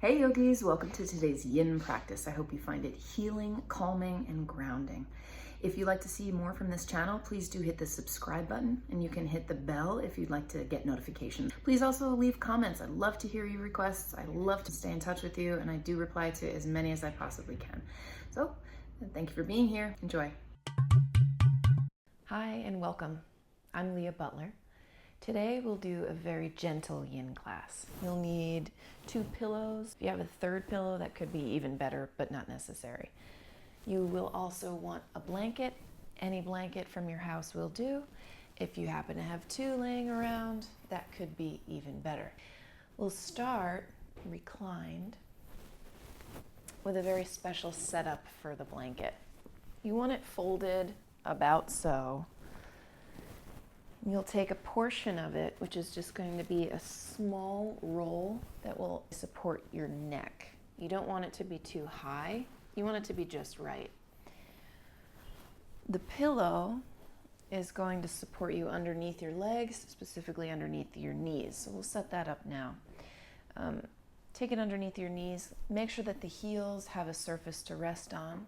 Hey yogis, welcome to today's yin practice. I hope you find it healing, calming, and grounding. If you'd like to see more from this channel, please do hit the subscribe button, and you can hit the bell if you'd like to get notifications. Please also leave comments. I'd love to hear your requests. I love to stay in touch with you, and I do reply to as many as I possibly can. So thank you for being here. Enjoy. Hi and welcome. I'm Leigha Butler. Today we'll do a very gentle yin class. You'll need 2 pillows. If you have a third pillow, that could be even better, but not necessary. You will also want a blanket. Any blanket from your house will do. If you happen to have 2 laying around, that could be even better. We'll start reclined with a very special setup for the blanket. You want it folded about so. You'll take a portion of it, which is just going to be a small roll that will support your neck. You don't want it to be too high. You want it to be just right. The pillow is going to support you underneath your legs, specifically underneath your knees. So we'll set that up now. Take it underneath your knees. Make sure that the heels have a surface to rest on.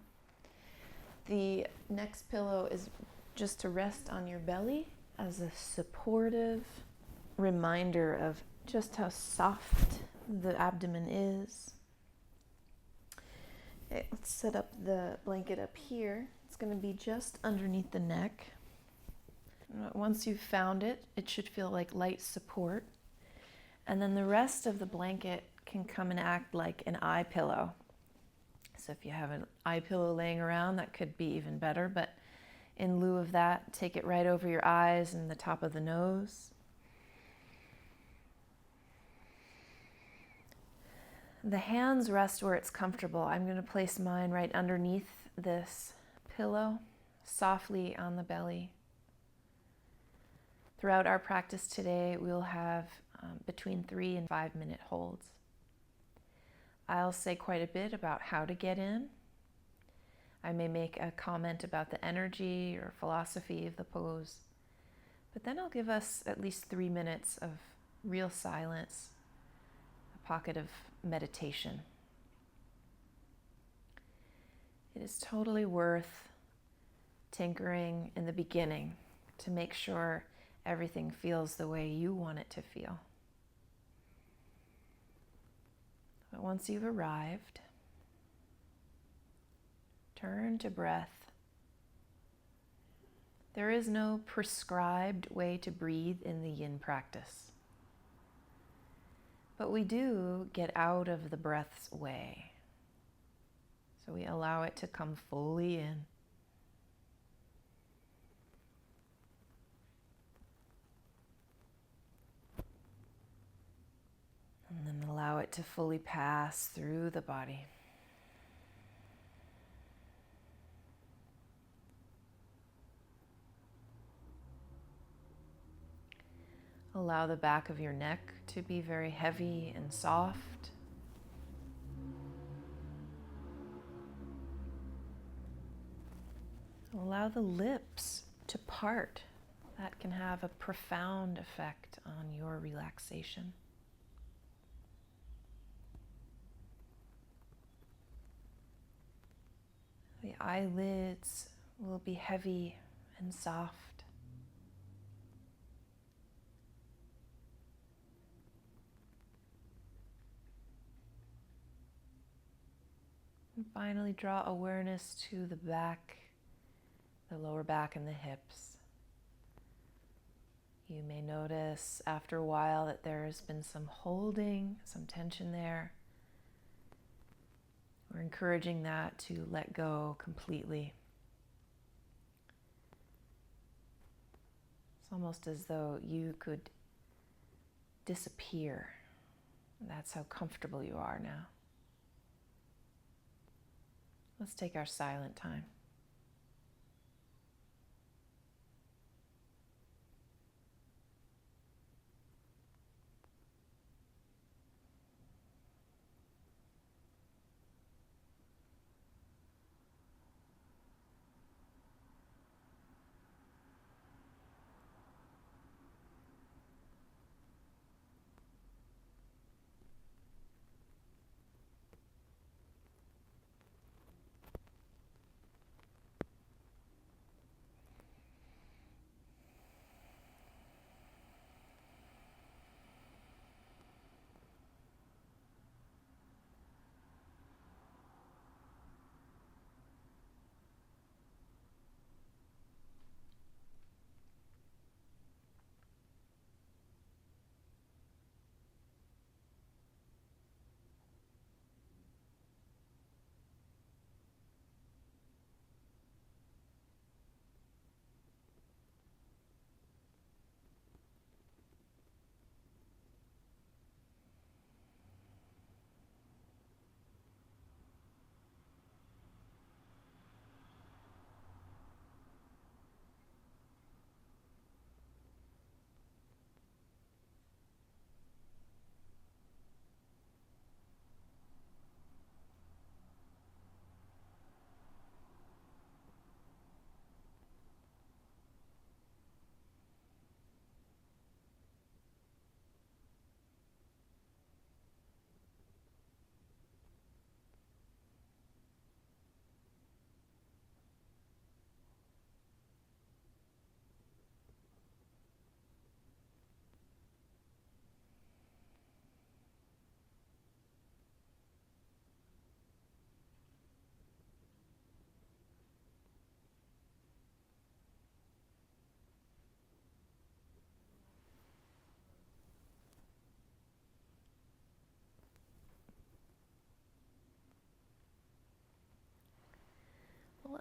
The next pillow is just to rest on your belly as a supportive reminder of just how soft the abdomen is. Okay, let's set up the blanket up here. It's going to be just underneath the neck. Once you've found it, it should feel like light support. And then the rest of the blanket can come and act like an eye pillow. So if you have an eye pillow laying around, that could be even better, but in lieu of that, take it right over your eyes and the top of the nose. The hands rest where it's comfortable. I'm going to place mine right underneath this pillow, softly on the belly. Throughout our practice today, we'll have between 3 and 5 minute holds. I'll say quite a bit about how to get in. I may make a comment about the energy or philosophy of the pose, but then I'll give us at least 3 minutes of real silence, a pocket of meditation. It is totally worth tinkering in the beginning to make sure everything feels the way you want it to feel. But once you've arrived, turn to breath. There is no prescribed way to breathe in the yin practice, but we do get out of the breath's way. So we allow it to come fully in. And then allow it to fully pass through the body. Allow the back of your neck to be very heavy and soft. Allow the lips to part. That can have a profound effect on your relaxation. The eyelids will be heavy and soft. And finally, draw awareness to the back, the lower back and the hips. You may notice after a while that there has been some holding, some tension there. We're encouraging that to let go completely. It's almost as though you could disappear. That's how comfortable you are now. Let's take our silent time.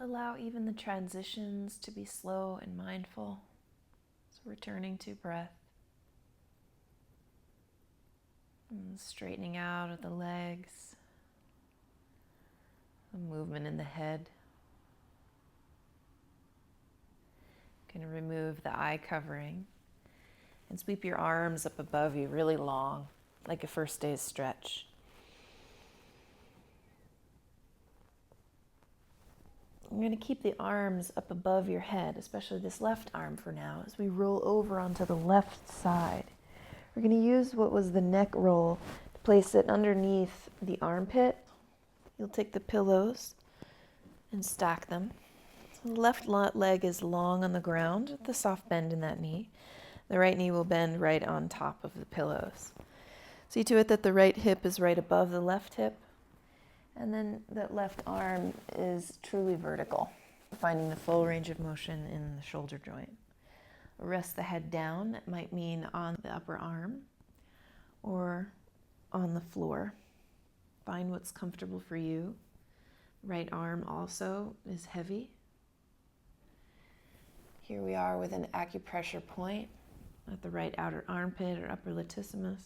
Allow even the transitions to be slow and mindful. So returning to breath. And straightening out of the legs. A movement in the head. You can remove the eye covering and sweep your arms up above you really long, like a first day's stretch. I'm going to keep the arms up above your head, especially this left arm for now, as we roll over onto the left side. We're going to use what was the neck roll to place it underneath the armpit. You'll take the pillows and stack them. So the left leg is long on the ground with the soft bend in that knee. The right knee will bend right on top of the pillows. See to it that the right hip is right above the left hip. And then that left arm is truly vertical, finding the full range of motion in the shoulder joint. Rest the head down. That might mean on the upper arm or on the floor. Find what's comfortable for you. Right arm also is heavy. Here we are with an acupressure point at the right outer armpit or upper latissimus.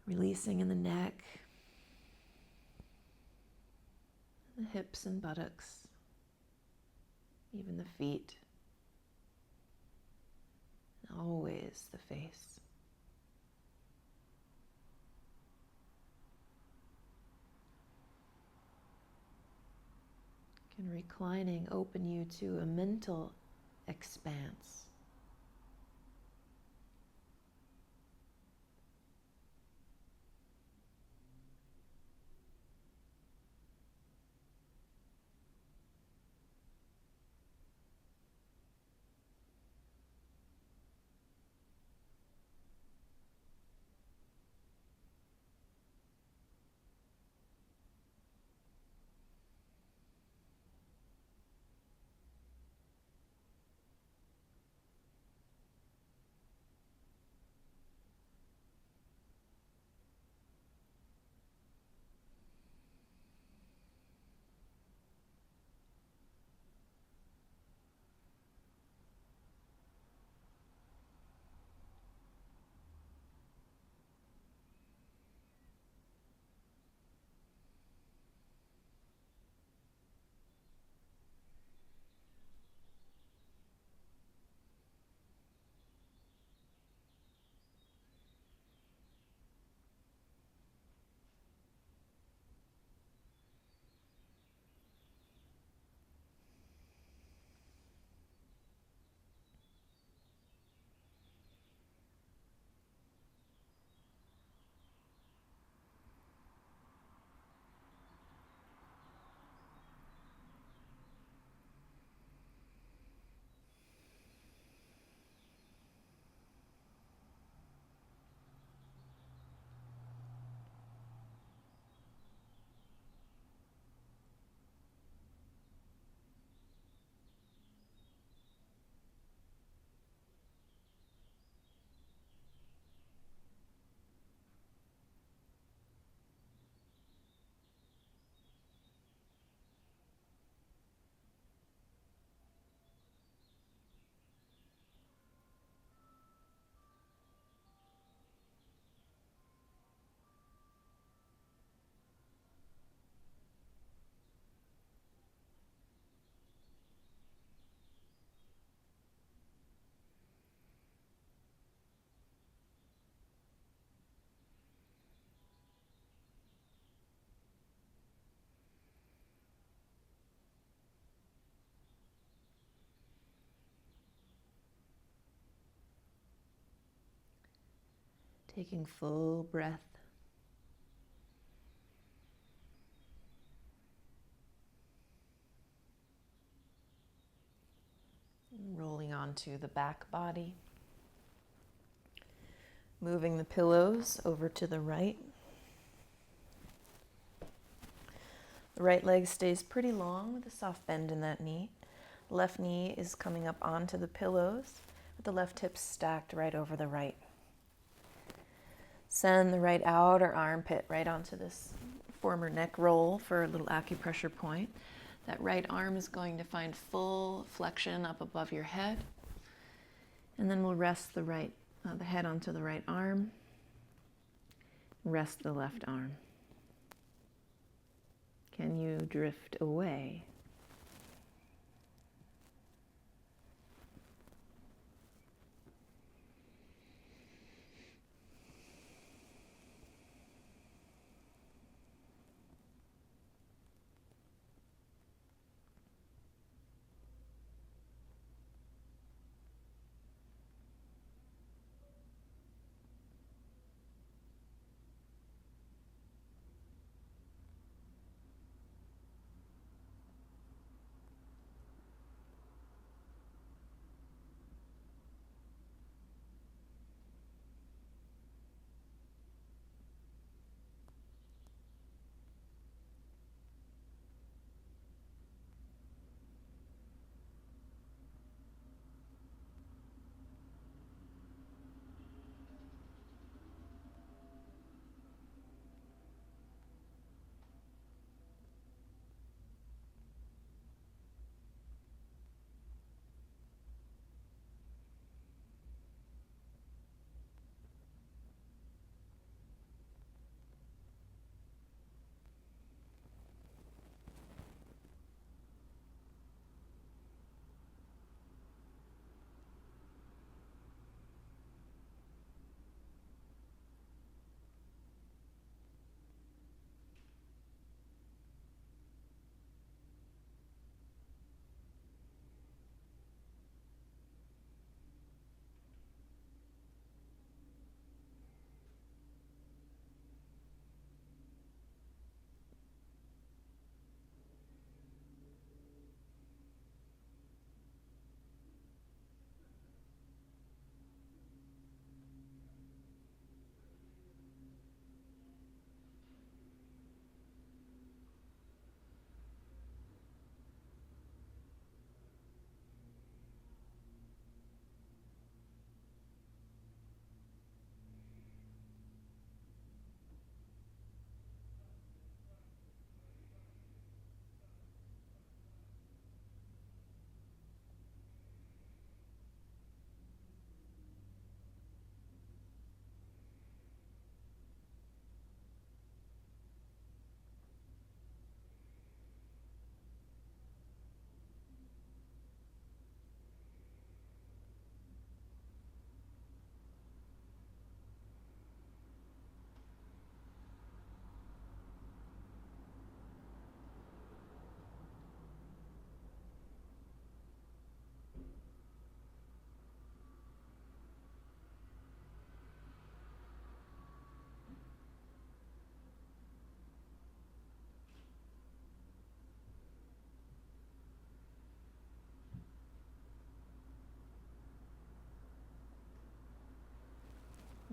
Releasing in the neck, the hips and buttocks, even the feet, and always the face. Can reclining open you to a mental expanse? Taking full breath. Rolling onto the back body. Moving the pillows over to the right. The right leg stays pretty long with a soft bend in that knee. The left knee is coming up onto the pillows with the left hip stacked right over the right. Send the right outer armpit right onto this former neck roll for a little acupressure point. That right arm is going to find full flexion up above your head. And then we'll rest the head onto the right arm. Rest the left arm. Can you drift away?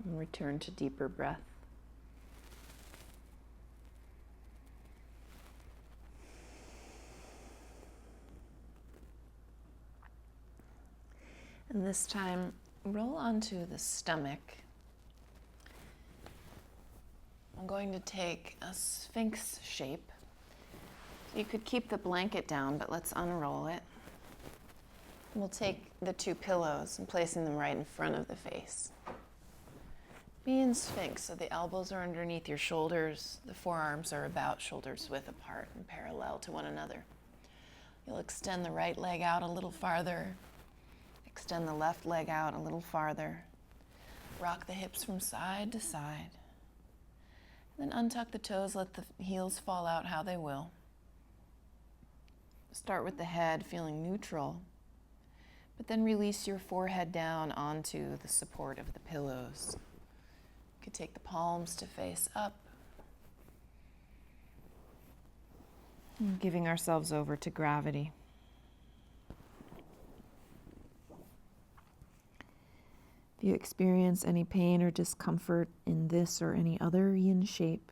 And return to deeper breath. And this time, roll onto the stomach. I'm going to take a Sphinx shape. You could keep the blanket down, but let's unroll it. We'll take the two pillows and placing them right in front of the face. Be in Sphinx, so the elbows are underneath your shoulders, the forearms are about shoulders width apart and parallel to one another. You'll extend the right leg out a little farther, extend the left leg out a little farther, rock the hips from side to side, then untuck the toes, let the heels fall out how they will. Start with the head feeling neutral, but then release your forehead down onto the support of the pillows. You could take the palms to face up, giving ourselves over to gravity. If you experience any pain or discomfort in this or any other yin shape,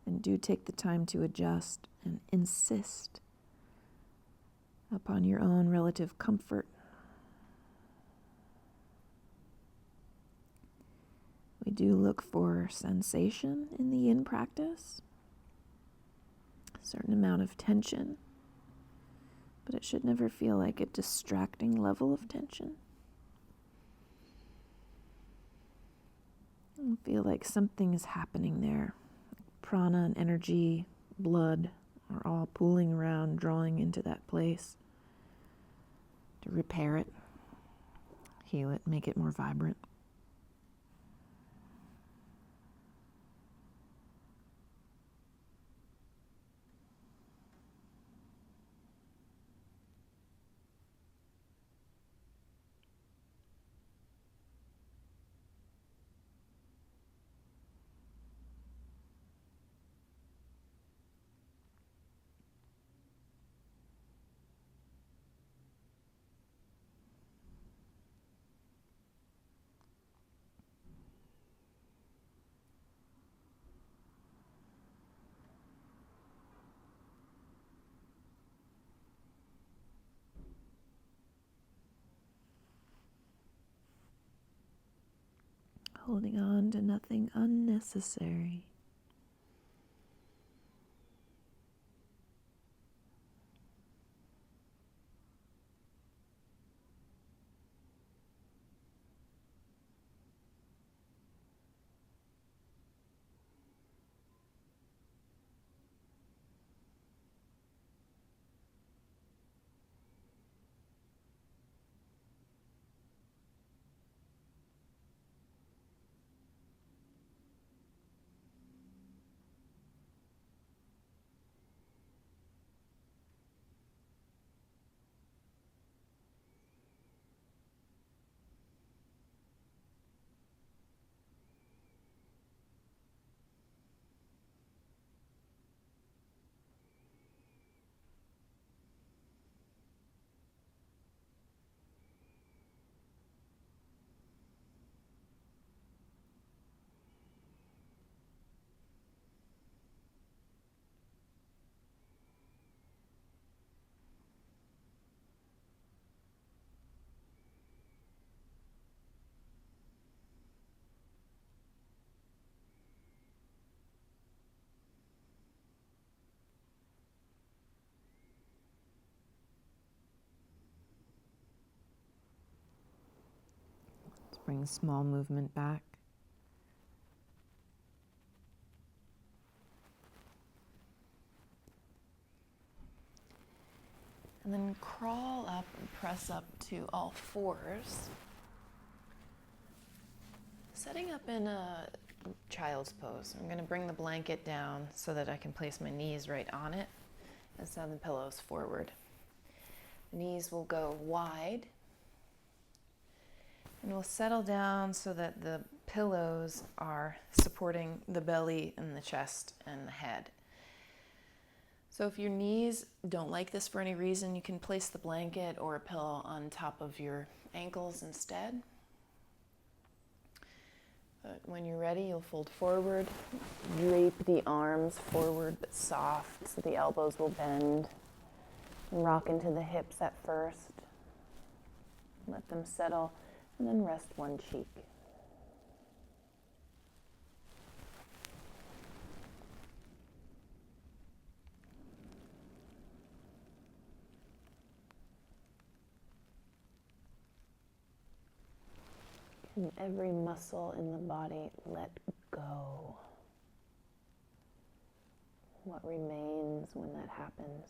then do take the time to adjust and insist upon your own relative comfort. We do look for sensation in the yin practice. a certain amount of tension, but it should never feel like a distracting level of tension. I feel like something is happening there. Prana and energy, blood are all pooling around, drawing into that place to repair it, heal it, make it more vibrant. Holding on to nothing unnecessary. Bring small movement back. And then crawl up and press up to all fours. Setting up in a child's pose. I'm going to bring the blanket down so that I can place my knees right on it and send the pillows forward. The knees will go wide. And we'll settle down so that the pillows are supporting the belly and the chest and the head. So if your knees don't like this for any reason, you can place the blanket or a pillow on top of your ankles instead. But when you're ready, you'll fold forward, drape the arms forward but soft so the elbows will bend. Rock into the hips at first. Let them settle. And then rest one cheek. And every muscle in the body let go. What remains when that happens?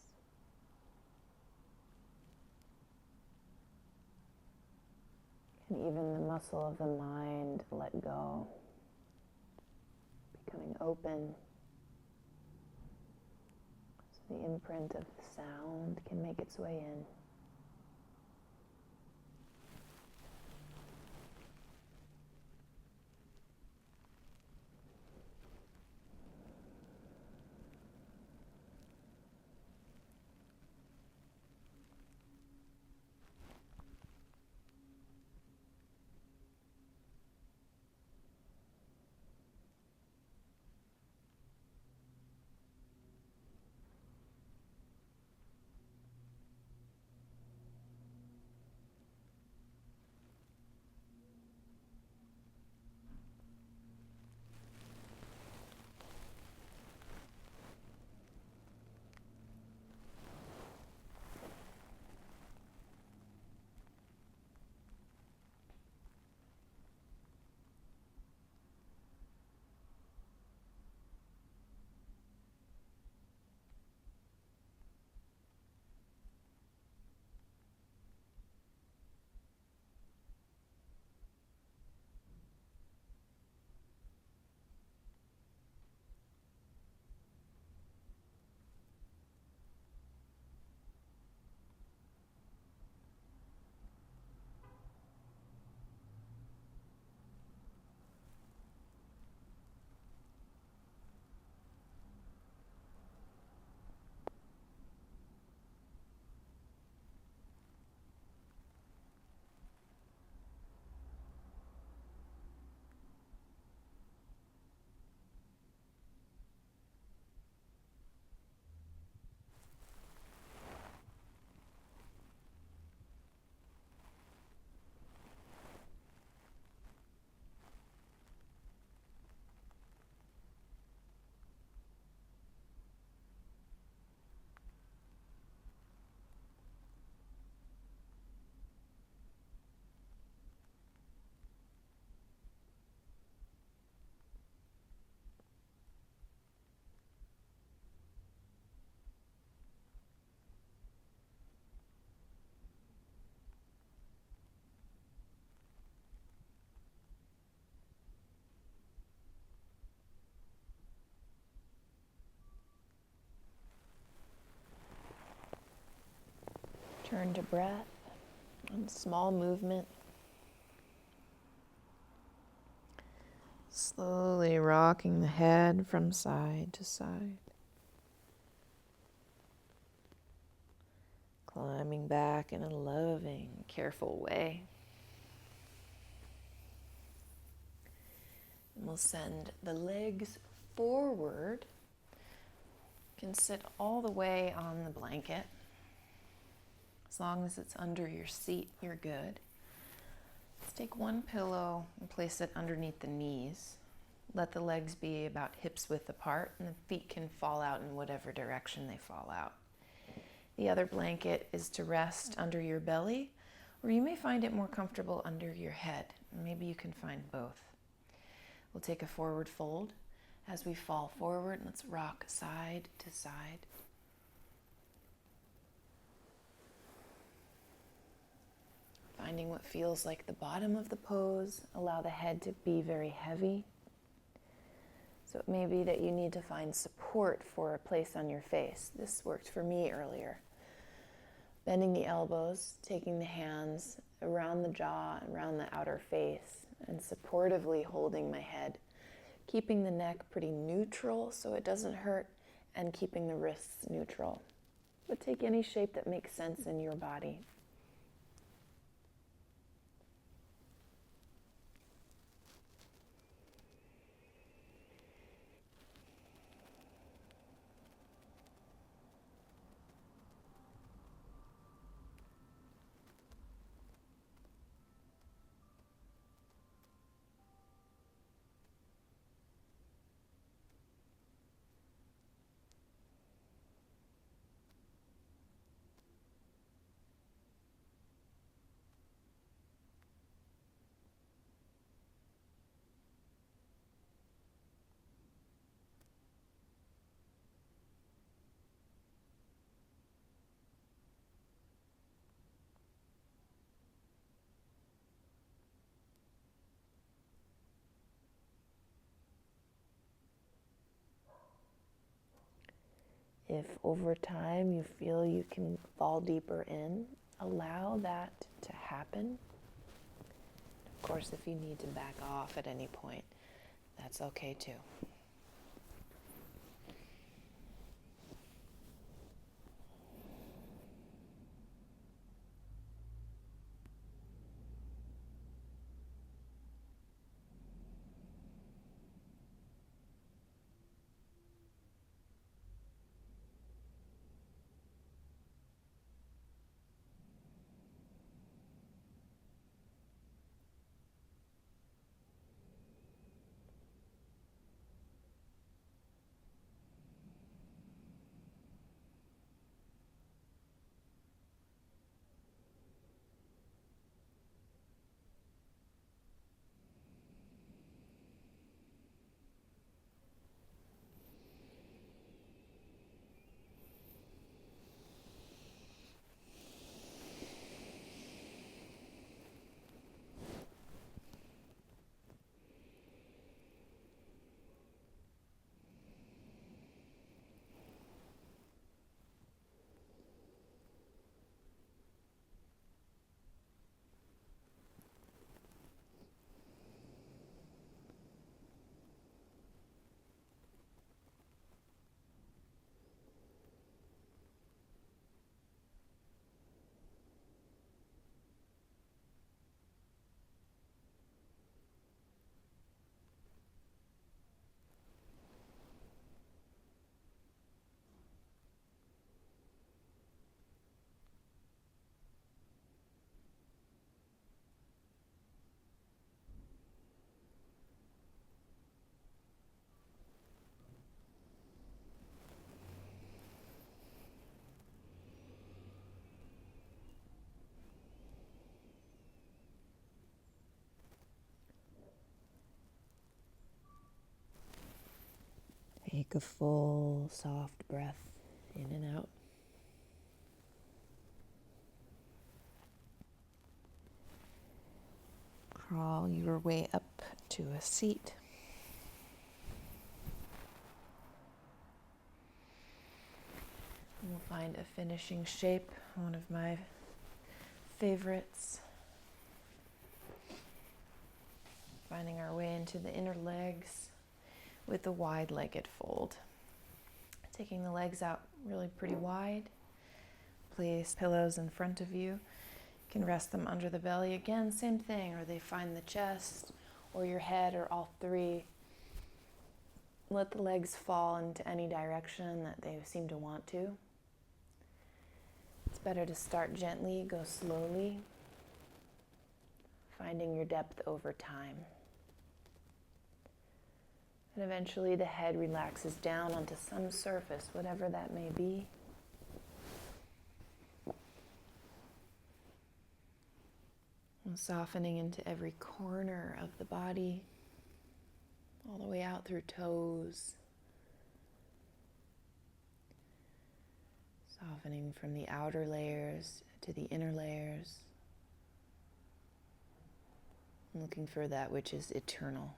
And even the muscle of the mind let go, becoming open. So the imprint of sound can make its way in. Return to breath and small movement. Slowly rocking the head from side to side. Climbing back in a loving, careful way. And we'll send the legs forward. You can sit all the way on the blanket. As long as it's under your seat, you're good. Let's take one pillow and place it underneath the knees. Let the legs be about hips width apart, and the feet can fall out in whatever direction they fall out. The other blanket is to rest under your belly, or you may find it more comfortable under your head. Maybe you can find both. We'll take a forward fold. As we fall forward, let's rock side to side. Finding what feels like the bottom of the pose. Allow the head to be very heavy. So it may be that you need to find support for a place on your face. This worked for me earlier. Bending the elbows, taking the hands around the jaw, around the outer face, and supportively holding my head. Keeping the neck pretty neutral so it doesn't hurt, and keeping the wrists neutral. But take any shape that makes sense in your body. If over time you feel you can fall deeper in, allow that to happen. Of course, if you need to back off at any point, that's okay too. Take a full, soft breath in and out. Crawl your way up to a seat. We'll find a finishing shape. One of my favorites. Finding our way into the inner legs with the wide-legged fold. Taking the legs out really pretty wide. Place pillows in front of you. You can rest them under the belly. Again, same thing, or they find the chest or your head or all three. Let the legs fall into any direction that they seem to want to. It's better to start gently, go slowly, finding your depth over time. And eventually the head relaxes down onto some surface, whatever that may be. And softening into every corner of the body, all the way out through toes. Softening from the outer layers to the inner layers. Looking for that which is eternal.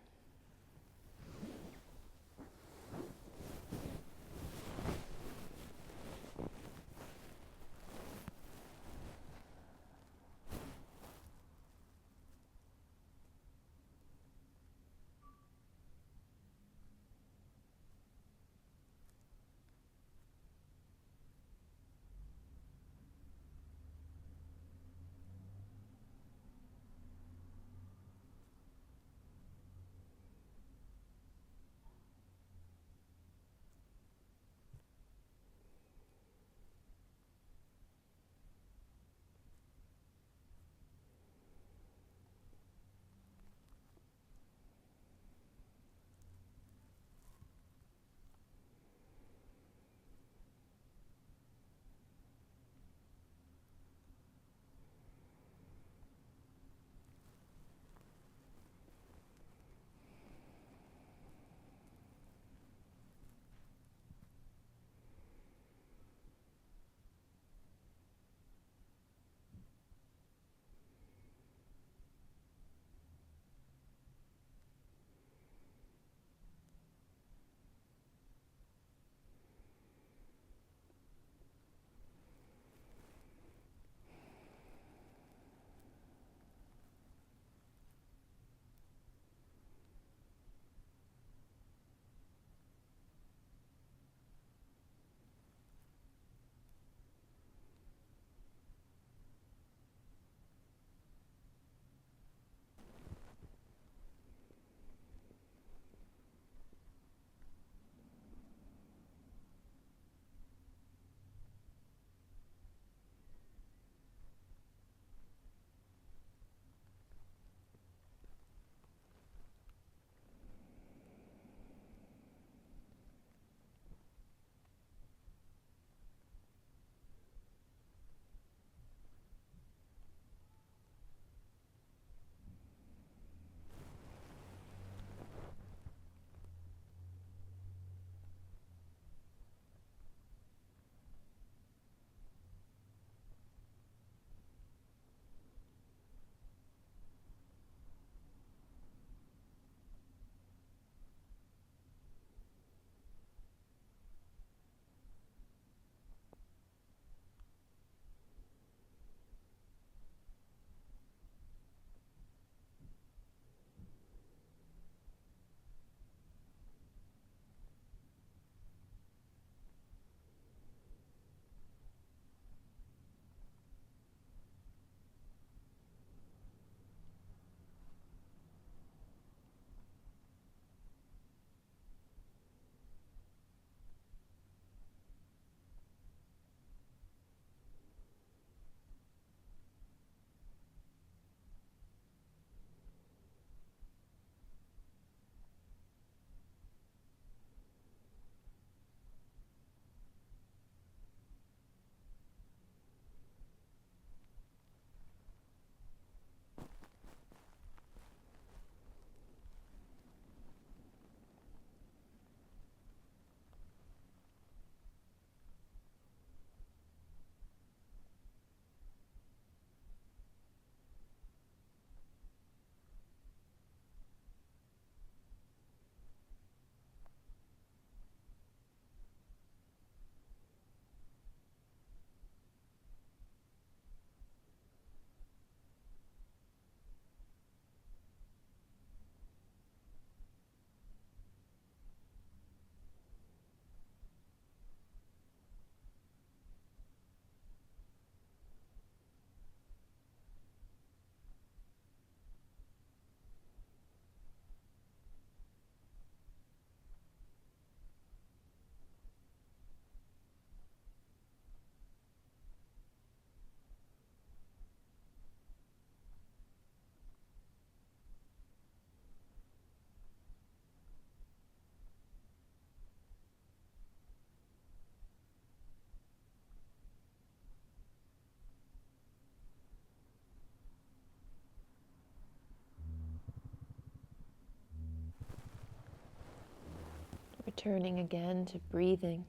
Returning again to breathing.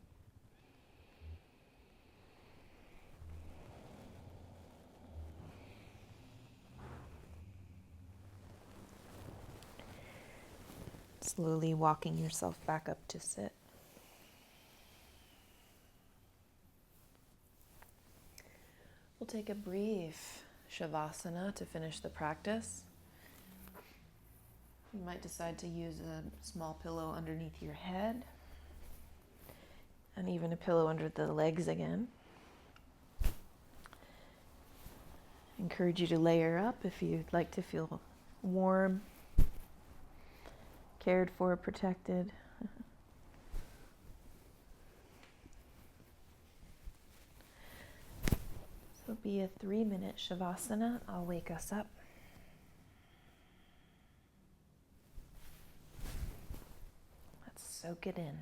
Slowly walking yourself back up to sit. We'll take a brief Savasana to finish the practice. You might decide to use a small pillow underneath your head, and even a pillow under the legs again. Encourage you to layer up if you'd like to feel warm, cared for, protected. So it'll be a 3-minute Savasana. I'll wake us up. Let's soak it in.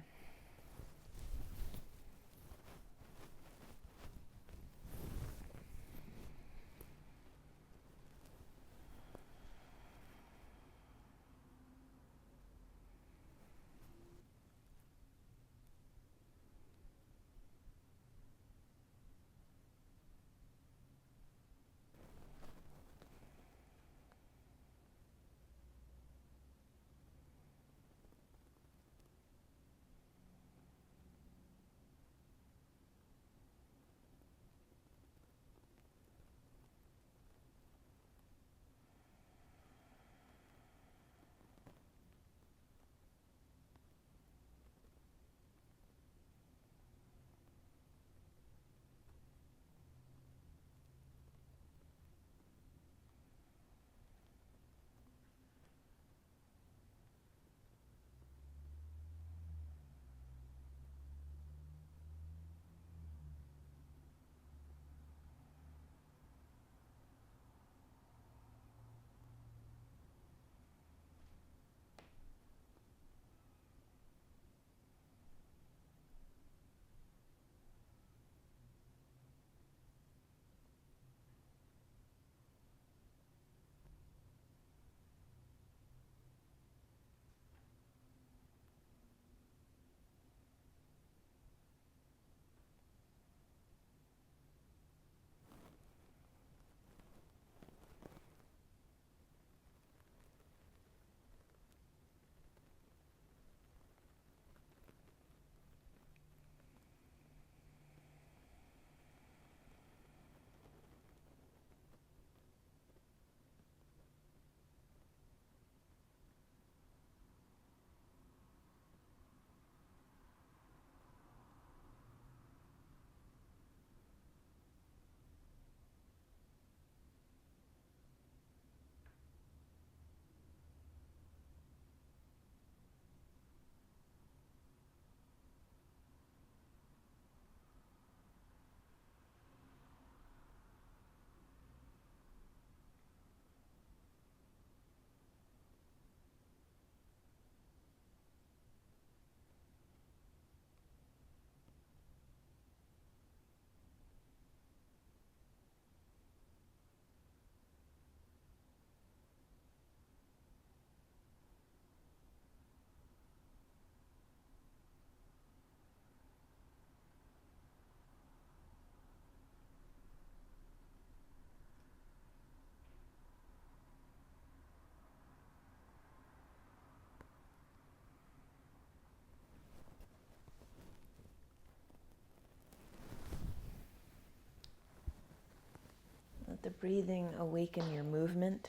Let the breathing awaken your movement.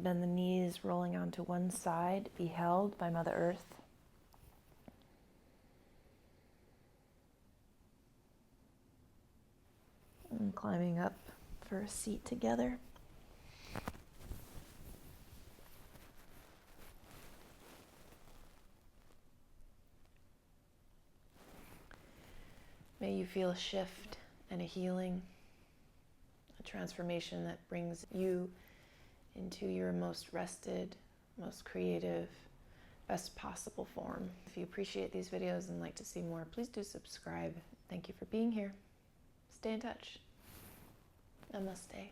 Bend the knees, rolling onto one side, be held by Mother Earth. And climbing up for a seat together. May you feel a shift and a healing, a transformation that brings you into your most rested, most creative, best possible form. If you appreciate these videos and like to see more, please do subscribe. Thank you for being here. stay in touch. Namaste.